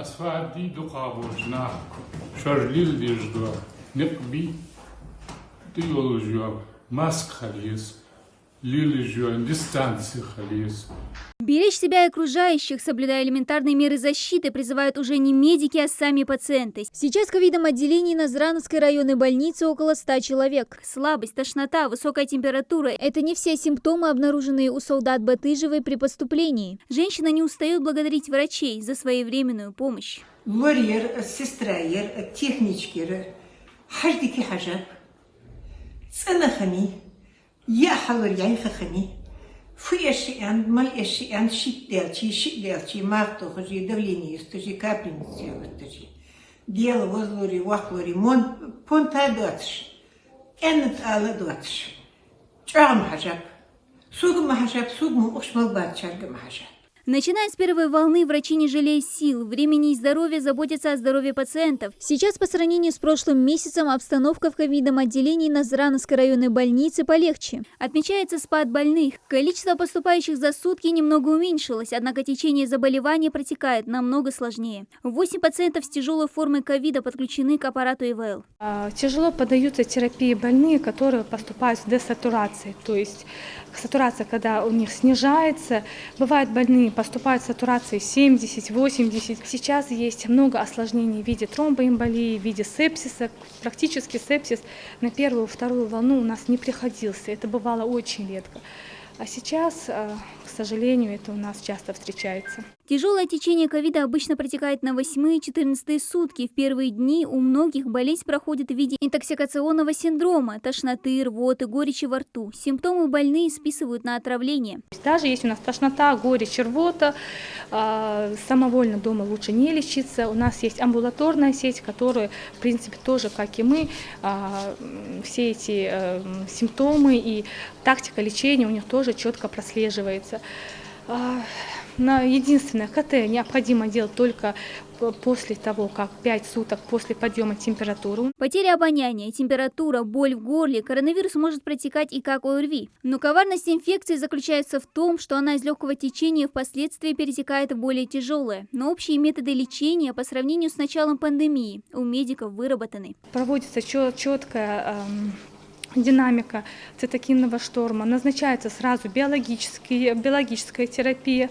Asfadi do Cabojna, Charlil Dijdo, Nepbi, Diologio, Maskhalis, Лилижо, дистанции халис. Беречь себя и окружающих, соблюдая элементарные меры защиты, призывают уже не медики, а сами пациенты. Сейчас в ковидном отделении Назрановской районной больницы около 100 человек. Слабость, тошнота, высокая температура – это не все симптомы, обнаруженные у солдат Батыжевой при поступлении. Женщина не устает благодарить врачей за своевременную помощь. Лорьер, сестрайер, техничкер, хаждики хажаб, ценахами. Я халурьян хахани. Фуяшиан, мальяшиан, шиттелчи, марту, хожи, давление, стужи, капельницы, стужи. Дело возлури, вахлури, понта дуатш. Эннет ала дуатш. Чам хажаб. Сугма хажаб, сугму ушмалбат чаргам хажаб. Начиная с первой волны, врачи, не жалея сил, времени и здоровья, заботятся о здоровье пациентов. Сейчас, по сравнению с прошлым месяцем, обстановка в ковидном отделении Назрановской районной больницы полегче. Отмечается спад больных. Количество поступающих за сутки немного уменьшилось, однако течение заболевания протекает намного сложнее. 8 пациентов с тяжелой формой ковида подключены к аппарату ИВЛ. Тяжело поддаются терапии больные, которые поступают с десатурацией, то есть сатурация, когда у них снижается. Бывают больные, поступают с сатурацией 70-80. Сейчас есть много осложнений в виде тромбоэмболии, в виде сепсиса. Практически сепсис на первую-вторую волну у нас не приходился. Это бывало очень редко. А сейчас, к сожалению, это у нас часто встречается. Тяжелое течение ковида обычно протекает на 8-14 сутки. В первые дни у многих болезнь проходит в виде интоксикационного синдрома, тошноты, рвоты, горечи во рту. Симптомы больные списывают на отравление. Даже если у нас тошнота, горечь, рвота, самовольно дома лучше не лечиться. У нас есть амбулаторная сеть, которая, в принципе, тоже, как и мы, все эти симптомы и тактика лечения у них тоже четко прослеживается. Единственное, КТ необходимо делать только после того, как 5 суток после подъема температуры. Потеря обоняния, температура, боль в горле. Коронавирус может протекать и как ОРВИ. Но коварность инфекции заключается в том, что она из легкого течения впоследствии перетекает в более тяжелое. Но общие методы лечения по сравнению с началом пандемии у медиков выработаны. Проводится четкая динамика цитокинного шторма, назначается сразу биологическая терапия.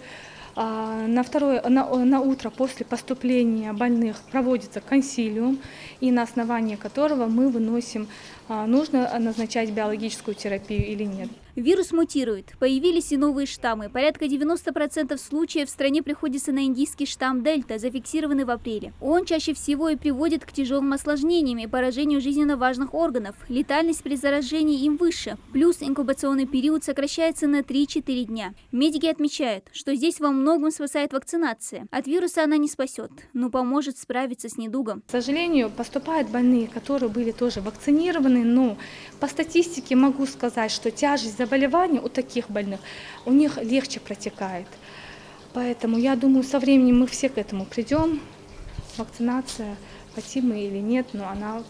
На утро после поступления больных проводится консилиум, и на основании которого мы выносим, нужно назначать биологическую терапию или нет. Вирус мутирует. Появились и новые штаммы. Порядка 90% случаев в стране приходится на индийский штамм Дельта, зафиксированный в апреле. Он чаще всего и приводит к тяжелым осложнениям и поражению жизненно важных органов. Летальность при заражении им выше. Плюс инкубационный период сокращается на 3-4 дня. Медики отмечают, что здесь во многом спасает вакцинация. От вируса она не спасет, но поможет справиться с недугом. К сожалению, поступают больные, которые были тоже вакцинированы, но по статистике могу сказать, что тяжесть заболевания у таких больных у них легче протекает. Поэтому я думаю, со временем мы все к этому придем. Вакцинация, хотим мы или нет, но она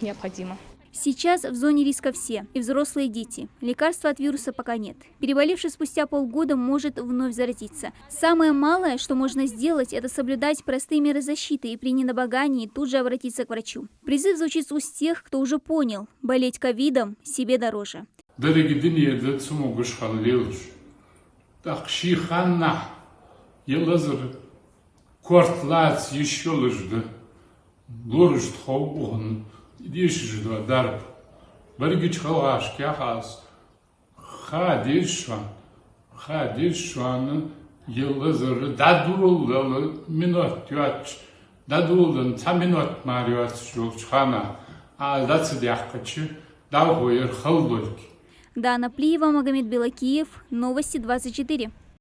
необходима. Сейчас в зоне риска все, и взрослые, и дети. Лекарства от вируса пока нет. Переболевший спустя полгода может вновь заразиться. Самое малое, что можно сделать, это соблюдать простые меры защиты и при недомогании тут же обратиться к врачу. Призыв звучит с уст тех, кто уже понял, болеть ковидом себе дороже. Идешь же до дарб. Баргич халаш, кяхас. Хадиш шан, елазыр, дадул, минут, тюач, дадул, 3 минут мариат, шулчхана, а дацидяхкачи, даугуер халдольки. Дана Плиева, Магомед Белакиев, Новости 24.